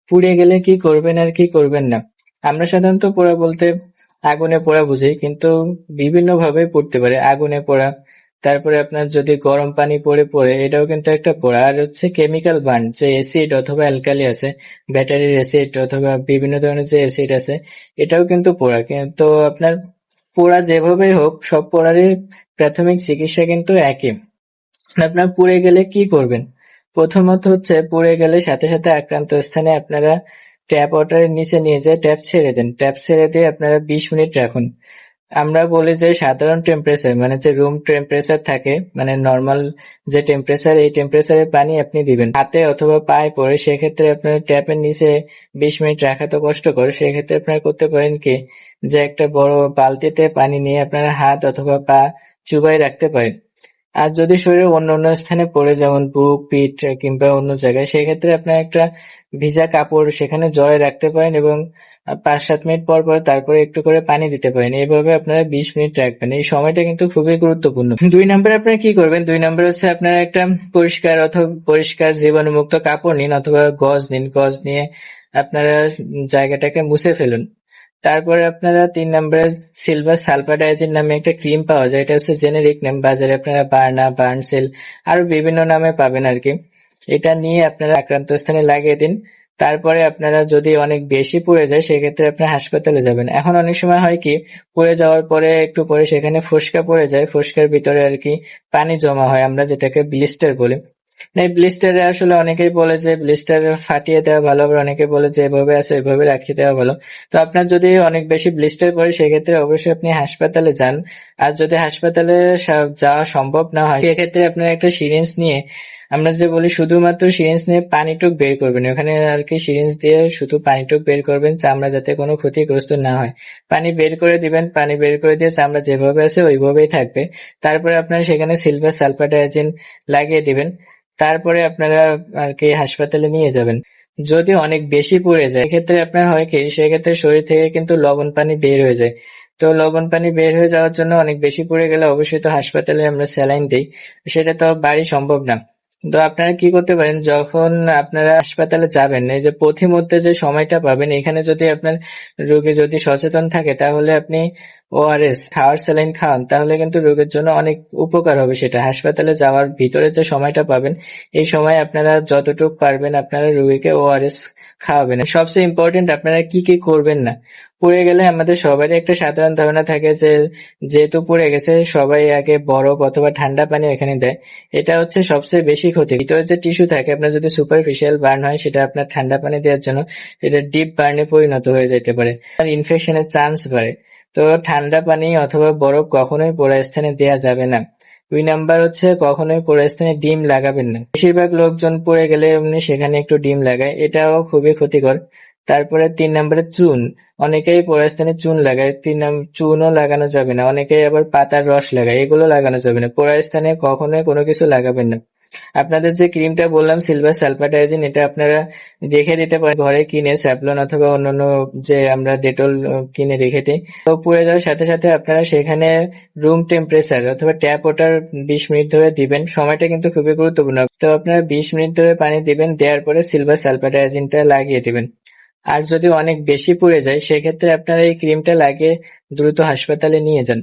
পুড়ে গেলে কি করবেন আর কি করবেন না। আমরা সাধারণত পোড়া বলতে আগুনে পোড়া বুঝি, কিন্তু বিভিন্ন ভাবে পুড়তে পারে। আগুনে পোড়া, তারপরে আপনার যদি গরম পানি পড়ে পড়ে, এটাও কিন্তু একটা পোড়া। আর হচ্ছে কেমিক্যাল বার্ন, যে অ্যাসিড অথবা অ্যালকালি আছে, ব্যাটারির অ্যাসিড অথবা বিভিন্ন ধরনের যে অ্যাসিড আছে, এটাও কিন্তু পোড়া। কিন্তু আপনার পোড়া যেভাবেই হোক, সব পোড়ারই প্রাথমিক চিকিৎসা কিন্তু একই। আপনার পুড়ে গেলে কি করবেন? প্রথমত হচ্ছে, পুড়ে গেলে সাথে সাথে আক্রান্ত স্থানে আপনারা ট্যাপ ওয়াটারের নিচে নিয়ে যেয়ে ট্যাপ ছেড়ে দেন। ট্যাপ ছেড়ে দিয়ে আপনারা 20 মিনিট রাখুন। আমরা বলি যে সাধারণ টেম্পারেচার, মানে যে রুম টেম্পারেচার থাকে, মানে নর্মাল যে টেম্পারেচার, এই টেম্পারেচারের পানি আপনি দিবেন হাতে অথবা পায়ে পড়ে। সেক্ষেত্রে আপনার ট্যাপের নিচে 20 মিনিট রাখা তো কষ্টকর। সেক্ষেত্রে আপনারা করতে পারেন কি, যে একটা বড় বালতিতে পানি নিয়ে আপনারা হাত অথবা পা চুবাই রাখতে পারেন। আর যদি শরীরের অন্য অন্য স্থানে পড়ে, যেমন বুক, পিঠ কিংবা অন্য জায়গায়, সেক্ষেত্রে আপনার একটা ভিজা কাপড় সেখানে জড়ায় রাখতে পারেন এবং 5-7 মিনিট পর পর তারপরে একটু করে পানি দিতে পারেন। এইভাবে আপনারা 20 মিনিট রাখবেন। এই সময়টা কিন্তু খুবই গুরুত্বপূর্ণ। 2 নম্বরে আপনারা কি করবেন? 2 নম্বরে হচ্ছে, আপনারা একটা পরিষ্কার জীবাণুমুক্ত কাপড় নিন অথবা গজ নিন। গজ নিয়ে আপনারা জায়গাটাকে মুছে ফেলুন। তারপরে আপনারা 3 নম্বরে সিলভার সালফাডাইজিন নামে একটা ক্রিম পাওয়া যায়। এটা হচ্ছে জেনেরিক নেম, বাজারে আপনারা বার্না, বার্নসেল আরো বিভিন্ন নামে পাবেন আর কি। এটা নিয়ে আপনারা আক্রান্ত স্থানে লাগিয়ে দিন। তারপরে আপনারা যদি অনেক বেশি পুড়ে যায়, সেক্ষেত্রে আপনারা হাসপাতালে যাবেন। এখন অনেক সময় হয় কি, পুড়ে যাওয়ার পরে একটু পরে সেখানে ফোসকা পড়ে যায়, ফোসকার ভিতরে আর কি পানি জমা হয়, আমরা যেটাকে ব্লিস্টার বলি। এই ব্লিস্টারে আসলে অনেকেই বলে যে ব্লিস্টার ফাটিয়ে দেওয়া ভালো, আবার অনেকে বলে যে এভাবে আছে এভাবে রাখিয়ে দেওয়া ভালো। তো আপনার যদি অনেক বেশি ব্লিস্টার পড়ে, সেক্ষেত্রে অবশ্যই আপনি হাসপাতালে যান। আর যদি হাসপাতালে যাওয়া সম্ভব না হয়, সেক্ষেত্রে আপনার একটা সিরিঞ্জ নিয়ে, আমরা যে বলি শুধুমাত্র সিরিঞ্জ নিয়ে পানিটুক বের করবেন, ওখানে আর কি সিরিঞ্জ দিয়ে শুধু পানিটুক বের করবেন, চামড়া যাতে কোনো ক্ষতিগ্রস্ত না হয়। পানি বের করে দিবেন, পানি বের করে দিয়ে চামড়া যেভাবে আছে ওইভাবেই থাকবে। তারপরে আপনারা সেখানে সিলভার সালফাডাইজিন লাগিয়ে দিবেন। তারপরে আপনারা আর কি হাসপাতালে নিয়ে যাবেন। যদি অনেক বেশি পুড়ে যায়, সেক্ষেত্রে আপনার হয় কি, সেক্ষেত্রে শরীর থেকে কিন্তু লবণ পানি বের হয়ে যায়। তো লবণ পানি বের হয়ে যাওয়ার জন্য, অনেক বেশি পুড়ে গেলে অবশ্যই তো হাসপাতালে আমরা স্যালাইন দিই, সেটা তো বাড়ি সম্ভব না। তো আপনারা কি করতে পারেন, যখন আপনারা হাসপাতালে যাবেন, এই যে পথিমধ্যে যে সময়টা পাবেন, এখানে যদি আপনার রোগী যদি সচেতন থাকে, তাহলে আপনি ওআরএস খাওয়ার স্যালাইন খাওয়ান, তাহলে কিন্তু রোগের জন্য অনেক উপকার হবে। সেটা হাসপাতালে যাওয়ার ভিতরে যে সময়টা পাবেন, এই সময় আপনারা যতটুকু পারবেন আপনারা রোগীকে ওআরএস খাওয়াবেন। সবচেয়ে ইম্পর্টেন্ট, আপনারা কি কি করবেন না। পুড়ে গেলে আমাদের সবারই একটা সাধারণ ধারণা থাকে যে, যেহেতু পুড়ে গেছে, সবাই আগে বরফ অথবা ঠান্ডা পানি এখানে দেয়। এটা হচ্ছে সবচেয়ে বেশি ক্ষতি। ভিতরে যে টিস্যু থাকে, আপনার যদি সুপারফিশিয়াল বার্ন হয়, সেটা আপনার ঠান্ডা পানি দেওয়ার জন্য এটা ডিপ বার্নে পরিণত হয়ে যেতে পারে, আর ইনফেকশনের চান্স বাড়ে। তো ঠান্ডা পানি অথবা বরফ কখনোই পোড়া স্থানে দেয়া যাবে না। 2 নাম্বার হচ্ছে, কখনোই পোড়া স্থানে ডিম লাগাবেন না। বেশিরভাগ লোকজন পড়ে গেলে এমনি সেখানে একটু ডিম লাগায়, এটাও খুবই ক্ষতিকর। তারপরে 3 নম্বরে চুন। অনেকেই পোড়া স্থানে চুন লাগায়, চুনও লাগানো যাবে না। অনেকেই আবার পাতার রস লাগায়, এগুলো লাগানো যাবে না। পোড়া স্থানে কখনোই কোনো কিছু লাগাবেন না। আপনাদের যে ক্রিমটা বললাম সিলভার সালফাডাইজিন, এটা আপনারা রেখে দিতে পারেন ঘরে কিনে, স্যাভলন অথবা অন্যান্য যে আমরা ডেটল কিনে রেখে দিই। তো পুড়ে যাওয়ার সাথে সাথে আপনারা সেখানে রুম টেম্পারেচার অথবা ট্যাপ ওয়াটার 20 মিনিট ধরে দিবেন। সময়টা কিন্তু খুবই গুরুত্বপূর্ণ। তো আপনারা 20 মিনিট ধরে পানি দিবেন, দেওয়ার পরে সিলভার সালফাডাইজিনটা লাগিয়ে দিবেন। আর যদি অনেক বেশি পুড়ে যায়, সেক্ষেত্রে আপনারা এই ক্রিমটা লাগিয়ে দ্রুত হাসপাতালে নিয়ে যান।